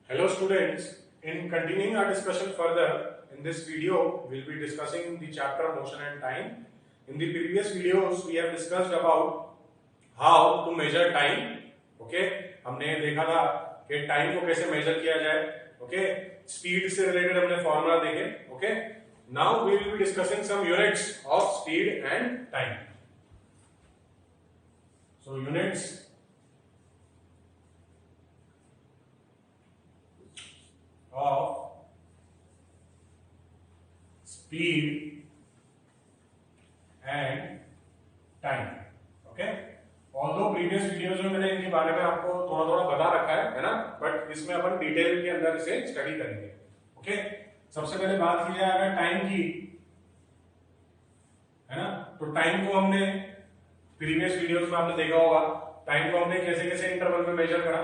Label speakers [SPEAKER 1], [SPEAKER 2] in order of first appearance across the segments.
[SPEAKER 1] Hello students, in continuing our discussion further, in this video we'll be discussing the chapter motion and time. In the previous videos we have discussed about how to measure time. Okay, हमने देखा था कि time को कैसे major किया जाए. Okay, speed से related हमने फॉर्मूला देखे. Okay, now we will be discussing some units of speed and time. So units of speed and time. Okay, although previous videos में मैंने इनके बारे में आपको थोड़ा थोड़ा बता रखा है ना, बट इसमें अपन डिटेल के अंदर इसे स्टडी करेंगे. ओके, सबसे पहले बात की जाए अगर टाइम की, है ना, तो टाइम को हमने प्रीवियस वीडियोज में आपने देखा होगा टाइम को हमने कैसे कैसे इंटरवल में मेजर करा.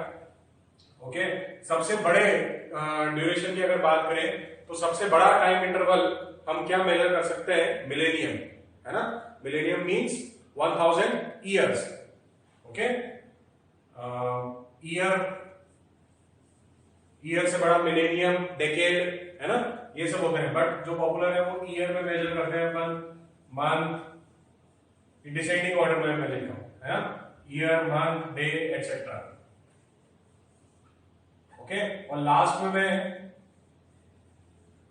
[SPEAKER 1] ओके, सबसे बड़े ड्यूरेशन की अगर बात करें तो सबसे बड़ा टाइम इंटरवल हम क्या मेजर कर सकते हैं? मिलेनियम, है ना. Millennium means 1000 years. Okay, year से बड़ा मिलेनियम, डेकेड, है ना, ये सब होते हैं. बट जो पॉपुलर है वो ईयर में मेजर करते हैं अपन, मंथ, डिसेंडिंग ऑर्डर में मैं लिखा हूं, है ना, year, month, day etcetera. Okay, और लास्ट में मैं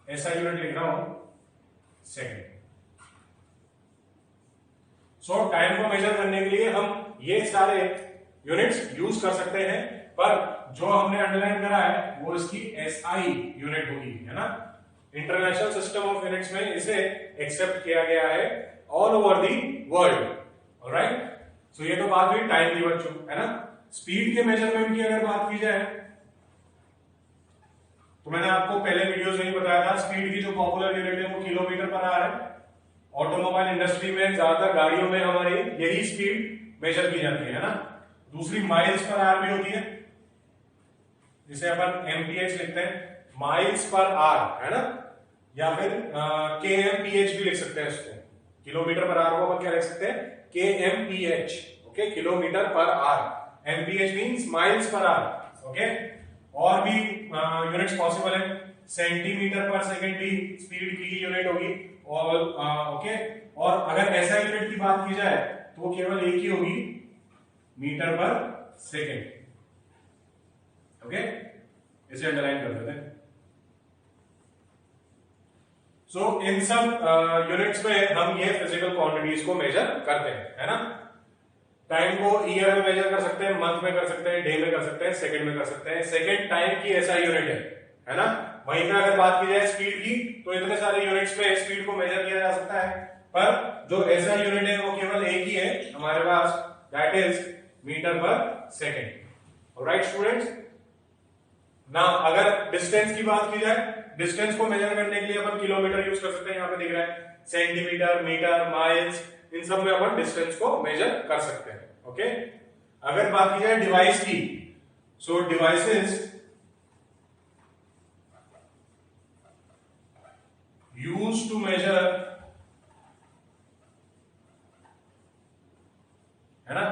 [SPEAKER 1] ऐसा यूनिट लिख रहा हूं सेकंड. सो टाइम को मेजर करने के लिए हम ये सारे यूनिट्स यूज कर सकते हैं, पर जो हमने अंडरलाइन करा है वो इसकी एसआई यूनिट होगी, है ना. इंटरनेशनल सिस्टम ऑफ यूनिट्स में इसे एक्सेप्ट किया गया है all over the world. Alright, so ये तो बात हुई टाइम की बच्चों, है ना. स्पीड के मेजरमेंट की अगर बात की जाए तो मैंने आपको पहले वीडियोस में ही बताया था स्पीड की जो पॉपुलर यूनिट है वो किलोमीटर पर आवर है. ऑटोमोबाइल इंडस्ट्री में ज्यादातर गाड़ियों में हमारी यही स्पीड मेजर की जाती है ना. दूसरी माइल्स पर आवर भी होती है, जिसे अपन एमपीएच लिखते हैं, माइल्स पर आवर, है ना, या फिर केएमपीएच भी लिख सकते हैं इसको. किलोमीटर पर आवर को अपन क्या लिख सकते हैं? Kmph. Okay, kilometre per hour. MPH means miles per hour. Okay, और भी यूनिट्स पॉसिबल है. सेंटीमीटर पर सेकंड भी स्पीड की यूनिट होगी. और ओके, और अगर ऐसा यूनिट की बात की जाए तो वो केवल एक ही होगी, मीटर पर सेकंड. ओके, इसे अंडरलाइन कर देते हैं. सो इन सब यूनिट्स में हम ये फिजिकल क्वांटिटीज को मेजर करते हैं, है ना. टाइम को ईयर में मेजर कर सकते हैं, मंथ में कर सकते हैं, डे में कर सकते हैं, सेकंड में कर सकते हैं. सेकंड टाइम की ऐसा यूनिट है ना. वहीं पे अगर बात की जाए स्पीड की तो इतने सारे यूनिट्स में स्पीड को मेजर किया जा सकता है, पर जो ऐसा यूनिट है वो केवल एक ही है हमारे पास, दैट इज मीटर पर सेकंड. ऑलराइट स्टूडेंट्स, ना अगर डिस्टेंस की बात की जाए, डिस्टेंस को मेजर करने के लिए अपन किलोमीटर यूज कर सकते हैं. यहाँ पे दिख रहा है सेंटीमीटर, मीटर, माइल्स, इन सब में अपन डिस्टेंस को मेजर कर सकते हैं. ओके, अगर बात की जाए डिवाइस की, सो डिवाइसेस यूज्ड टू मेजर, है ना,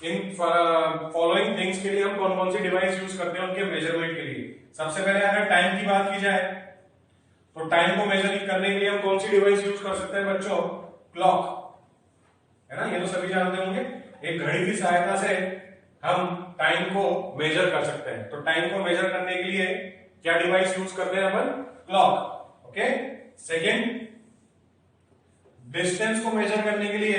[SPEAKER 1] इन फॉलोइंग थिंग्स के लिए हम कौन कौन सी डिवाइस यूज करते हैं उनके मेजरमेंट के लिए. सबसे पहले अगर टाइम की बात की जाए तो टाइम को मेजर करने के लिए हम कौन सी डिवाइस यूज कर सकते हैं बच्चों? क्लॉक, है ना, ये तो सभी जानते होंगे. एक घड़ी की सहायता से हम टाइम को मेजर कर सकते हैं. तो टाइम को मेजर करने के लिए क्या डिवाइस यूज करते हैं अपन? क्लॉक. ओके, सेकेंड, डिस्टेंस को मेजर करने के लिए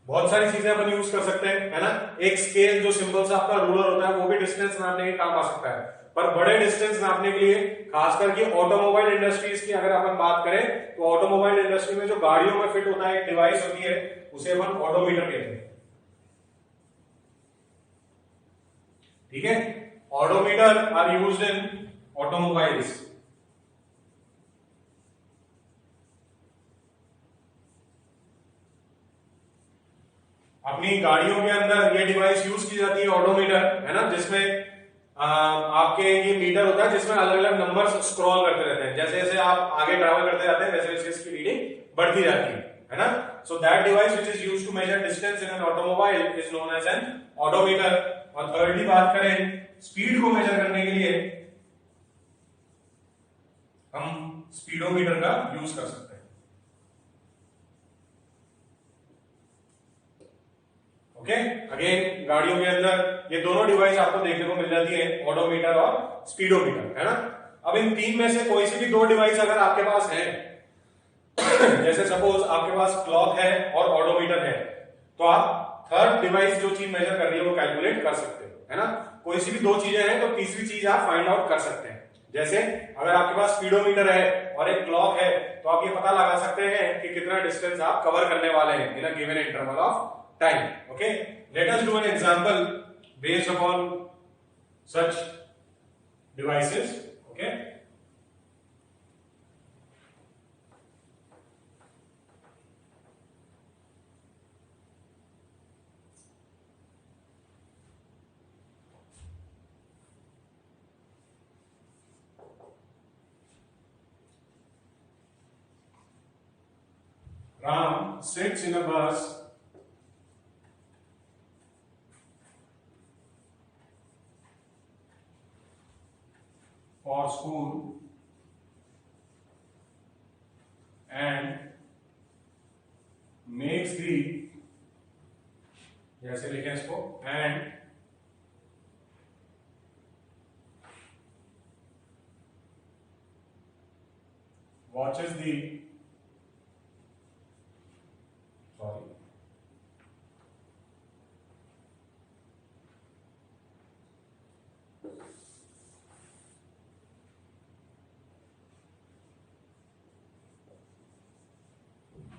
[SPEAKER 1] बहुत सारी चीजें अपन यूज कर सकते हैं, है ना. एक स्केल जो सिंपल सा आपका रूलर होता है वो भी डिस्टेंस नापने के काम आ सकता है. पर बड़े डिस्टेंस नापने के लिए, खासकर कि ऑटोमोबाइल इंडस्ट्रीज की अगर अपन बात करें तो ऑटोमोबाइल इंडस्ट्री में जो गाड़ियों में फिट होता है एक डिवाइस होती है, उसे अपन ऑडोमीटर कहते हैं. ठीक है, odometer are used in automobiles. अपनी गाड़ियों के अंदर ये डिवाइस यूज की जाती है ऑडोमीटर, है ना, जिसमें आपके ये मीटर होता है जिसमें अलग अलग नंबर्स स्क्रॉल करते रहते हैं. जैसे जैसे आप आगे ट्रैवल करते जाते हैं वैसे वैसे इसकी रीडिंग बढ़ती जाती है ना. So that device which is used to measure distance in an automobile is known as an odometer. और thirdly बात करें स्पीड को मेजर करने के लिए हम स्पीडोमीटर का यूज कर सकते हैं. ओके, अगेन गाड़ियों के अंदर ये दोनों डिवाइस आपको देखने को मिल जाती है, ओडोमीटर और स्पीडोमीटर, है ना. अब इन तीन में से कोई सी भी दो डिवाइस अगर आपके पास है, जैसे सपोज आपके पास क्लॉक है और ऑडोमीटर है, तो आप थर्ड डिवाइस जो चीज मेजर कर रही है वो कैलकुलेट कर सकते हो, है ना. कोई सी भी दो चीजें हैं तो तीसरी चीज आप फाइंड आउट कर सकते हैं. जैसे अगर आपके पास स्पीडोमीटर है और एक क्लॉक है तो आप ये पता लगा सकते हैं कि कितना डिस्टेंस आप कवर करने वाले हैं in a given interval of time. Okay, let us do an example based upon such devices. Okay, Ram sits in a bus for school and makes the, जैसे लिखें इसको, and watches the, sorry,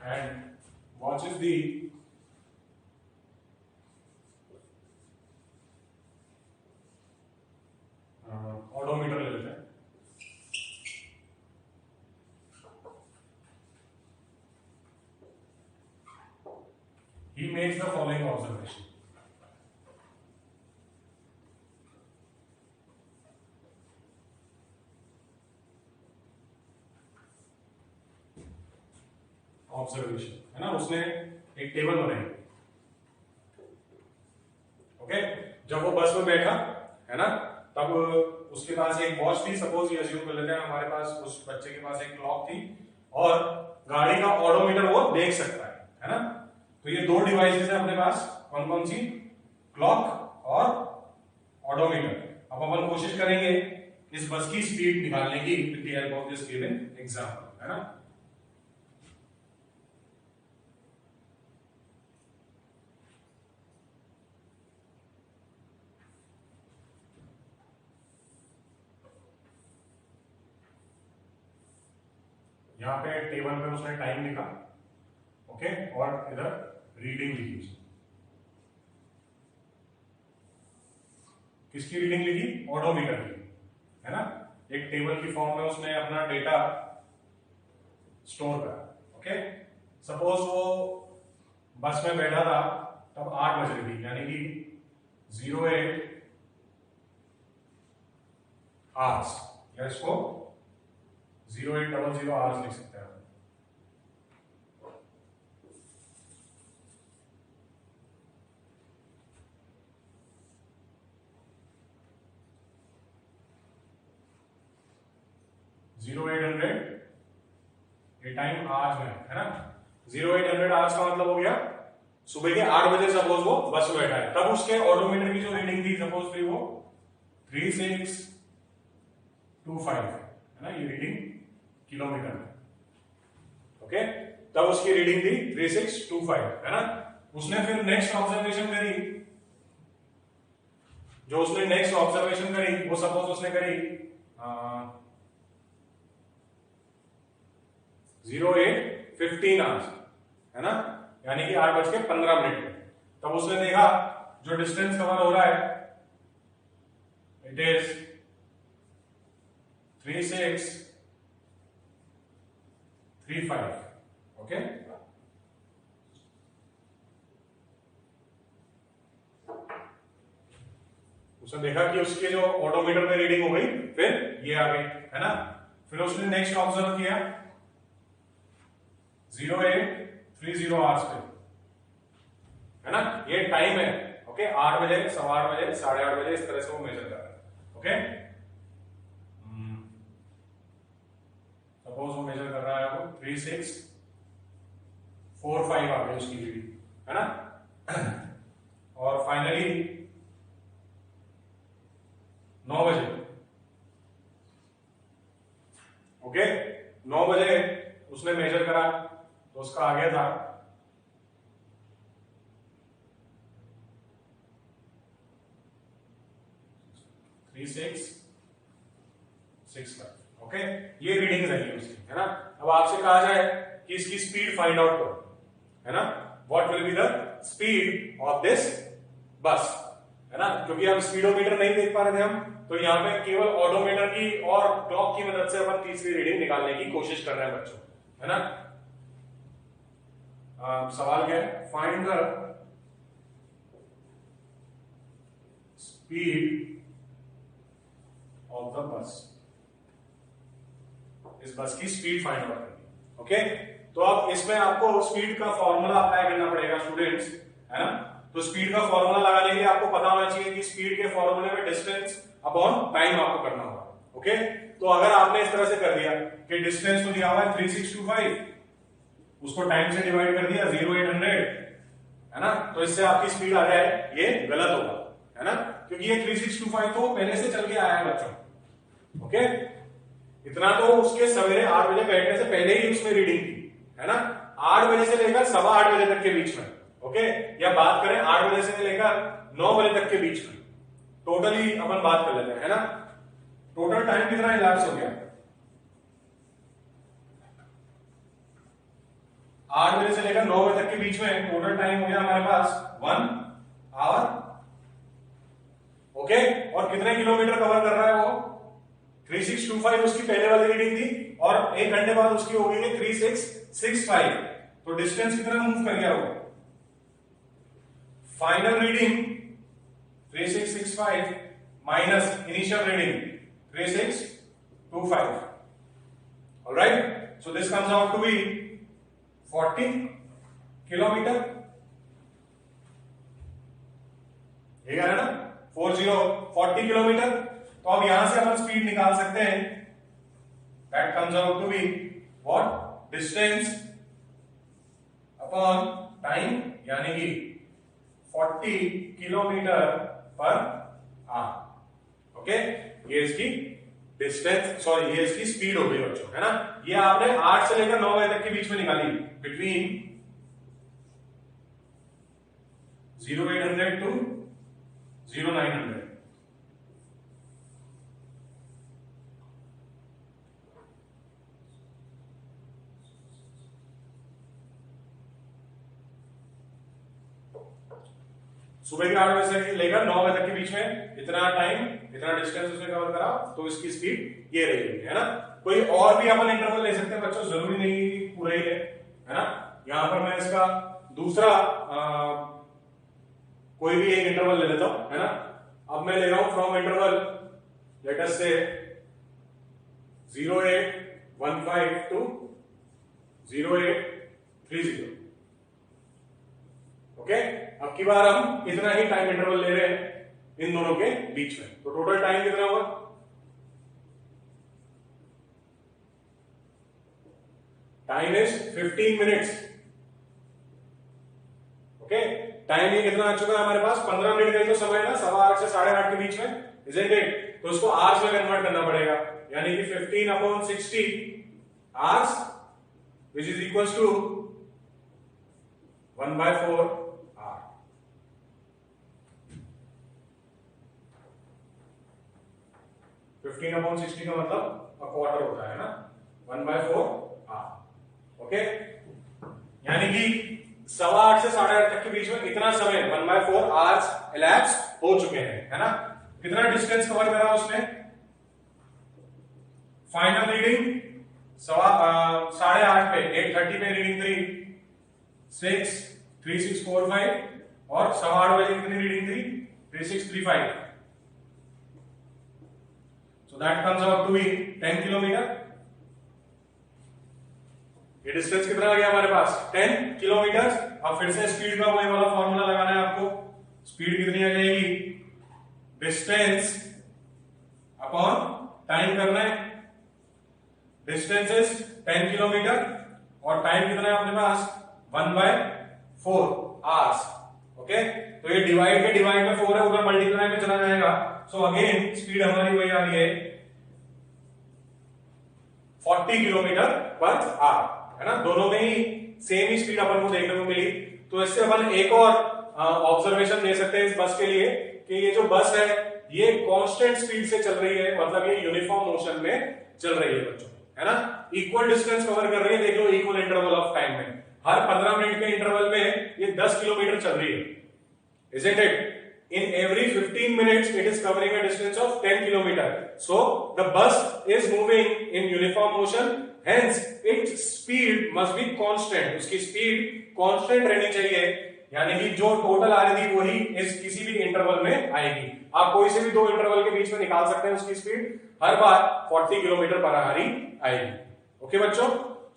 [SPEAKER 1] and watches the odometer ले लेते हैं. He makes the following observation. Observation, है ना. उसने एक टेबल बनाई. ओके, जब वो बस में बैठा, है ना, तब उसके पास एक वॉच थी. सपोज ये अज्यूम कर लेते हैं हमारे पास उस बच्चे के पास एक क्लॉक थी और गाड़ी का ऑडोमीटर वो देख सकता है ना. तो ये दो डिवाइसेस है अपने पास. कौन कौन सी? क्लॉक और ऑडोमीटर. अब अपन कोशिश करेंगे इस बस की स्पीड निकालने की with the help of this given example, है ना. यहाँ पे टेबल पे उसने टाइम लिखा, ओके, और इधर रीडिंग लिखी. किसकी रीडिंग लिखी? ऑडोमीटर की, है ना. एक टेबल की फॉर्म में उसने अपना डेटा स्टोर करा. ओके, सपोज वो बस में बैठा था तब 8 बज रही थी, यानी कि 08 आवर्स, या इसको 0800 आवर्स लिख सकते हैं. ये टाइम आवर्स में, है ना. 0800 आवर्स का मतलब हो गया सुबह के 8 बजे सपोज वो बस में बैठा है, तब उसके ऑडोमीटर की जो रीडिंग थी सपोज थी वो 3625, है ना. ये रीडिंग किलोमीटर में. ओके, तब उसकी रीडिंग थी 3625, है ना. उसने फिर नेक्स्ट ऑब्जर्वेशन करी. जो उसने नेक्स्ट ऑब्जर्वेशन करी वो सपोज उसने करी 08:15 आवर्स, है ना, यानी कि 8:15 में. तब उसने देखा जो डिस्टेंस कवर हो रहा है इट इज 3635. ओके, उसने देखा कि उसके जो ऑडोमीटर में रीडिंग हो गई, फिर ये आ गई, है ना. फिर उसने नेक्स्ट ऑब्जर्व किया 08 30 आवर्स पे, है ना, ये टाइम है। ओके, 8 बजे, 8:15 बजे, 8:30 बजे, इस तरह से वो मेजर कर रहा है। ओके, सपोज वो मेजर कर रहा है वो 3645 आ गई उसकी रीडिंग, है ना। और फाइनली 9 बजे, ओके, 9 बजे उसने मेजर करा तो उसका आ गया था 3665। ओके, ये रीडिंग रही उसकी, है ना। अब आपसे कहा जाए कि इसकी स्पीड फाइंड आउट करो, है ना, what will be the speed of this बस, है ना, क्योंकि हम स्पीडोमीटर नहीं देख पा रहे थे हम, तो यहाँ पे केवल ऑडोमीटर की और क्लॉक की मदद से अपन तीसरी रीडिंग निकालने की कोशिश कर रहे हैं बच्चों, है ना। सवाल क्या है, find the speed of the bus, इस बस की स्पीड फाइंड आउट करनी। ओके, तो अब इसमें आपको स्पीड का फॉर्मूला अप्लाई करना पड़ेगा स्टूडेंट्स, है ना। तो स्पीड का फॉर्मूला लगाने के लिए आपको पता होना चाहिए कि स्पीड के फॉर्मूले में डिस्टेंस अपॉन टाइम आपको करना होगा। ओके, तो अगर आपने इस तरह से कर दिया कि डिस्टेंस तो दिया हुआ है 3625, उसको टाइम से डिवाइड कर दिया 0800, है ना, तो इससे आपकी स्पीड आ जाए, ये गलत होगा, है ना, क्योंकि ये 3625 तो पहले से चल के आया है बच्चों। ओके, इतना तो उसके सवेरे 8 बजे बैठने से पहले ही उसमें रीडिंग थी, है ना, 8 बजे से लेकर 8:15 बजे तक के बीच में। ओके, या बात करें 8 बजे से लेकर 9 बजे तक के बीच में, टोटली अपन बात कर लेते हैं, है ना। टोटल टाइम कितना इलाप्स हो गया, 8 बजे से लेकर 9 बजे तक के बीच में टोटल टाइम हो गया हमारे पास 1 आवर। ओके, और कितने किलोमीटर कवर कर रहा है वो, 3625 उसकी पहले वाली रीडिंग थी, और 1 घंटे बाद उसकी हो गई है 3665, तो डिस्टेंस कितना मूव कर गया वो, final reading 3665 minus initial reading 3625। Alright, so this comes out to be 40 kilometre, ये है ना, 40 किलोमीटर। तो अब यहां से अपन स्पीड निकाल सकते हैं, that comes out to be what, distance upon time, यानी कि 40 किलोमीटर पर आवर। ओके, ये इसकी डिस्टेंस, सॉरी ये इसकी स्पीड हो गई बच्चों, है ना। ये आपने 8 से लेकर 9 बजे तक के बीच में निकाली, बिटवीन 0800 टू 0900। सुबह के 8 बजे से लेकर 9 बजे तक के बीच में इतना टाइम, इतना डिस्टेंस उसने कवर करा, तो इसकी स्पीड ये रही, है ना। कोई और भी अपन इंटरवल ले सकते हैं बच्चों, जरूरी नहीं पूरा ही है ना। यहां पर मैं इसका दूसरा कोई भी एक इंटरवल ले लेता हूं, है ना। अब मैं ले रहा हूं फ्रॉम इंटरवल लेट अस से 0815 टू 0830। ओके, अब की बार हम इतना ही टाइम इंटरवल ले रहे हैं इन दोनों के बीच में, तो टोटल टाइम कितना होगा, time is 15 minutes. Okay, time ये कितना आ चुका है हमारे पास, 15 मिनट का ही तो समय ना, 8:15 से 8:30 के बीच में, इजंट इट। तो उसको आवर्स में कन्वर्ट करना पड़ेगा, यानी कि 15/60 hours, which is equals to 1/4 hour. 15/60 का मतलब अ क्वार्टर होता है ना, 1/4 आवर। ओके, यानी कि 8:15 से 8:30 तक के बीच में इतना समय 1/4 आवर्स elapse हो चुके हैं, है ना। कितना डिस्टेंस कवर करा उसने, फाइनल रीडिंग 8:30 पे, 8:30 पे रीडिंग थी 3635, और 8:15 बजे कितनी रीडिंग थी 3635, so that comes out to be 10 kilometre. ये डिस्टेंस कितना आ गया हमारे पास 10 किलोमीटर। अब फिर से स्पीड का वही वाला फॉर्मूला लगाना है आपको। स्पीड कितनी आ जाएगी, डिस्टेंस अपॉन टाइम करना है। डिस्टेंस इज 10 किलोमीटर और टाइम कितना है अपने पास 1/4 आवर्स। ओके, तो ये डिवाइड में 4 है, उधर मल्टीप्लाई में चला जाएगा। सो अगेन स्पीड हमारी वही आ रही है 40 किलोमीटर पर आवर, है ना। दोनों में ही सेम ही स्पीड अपन को देखने को मिली। तो इससे अपन एक और ऑब्जर्वेशन दे सकते हैं इस बस के लिए कि ये जो बस है ये कांस्टेंट स्पीड से चल रही है, मतलब ये यूनिफॉर्म मोशन में चल रही है बच्चों, है ना। इक्वल डिस्टेंस कवर कर रही है, देख लो इक्वल इंटरवल ऑफ टाइम में। हर 15 मिनट के इंटरवल में ये 10 किलोमीटर चल रही है, isn't it? In every 15 minutes it is covering a distance of 10 kilometer. So the bus is moving in uniform motion, hence its speed must be constant. उसकी speed constant रहनी चाहिए, यानी कि जो टोटल आ रही थी वही इस किसी भी इंटरवल में आएगी। आप कोई से भी दो इंटरवल के बीच में निकाल सकते हैं, उसकी स्पीड हर बार 40 किलोमीटर पर आवर ही आएगी। ओके बच्चों,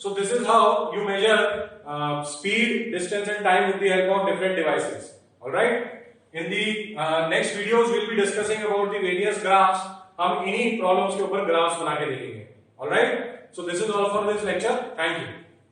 [SPEAKER 1] so this is how you measure speed, distance and time with the help of different devices. All right. In the next videos we'll be discussing about the various graphs. हम इन्हीं problems के ऊपर graphs बना के देखेंगे। All right. So this is all for this lecture. Thank you.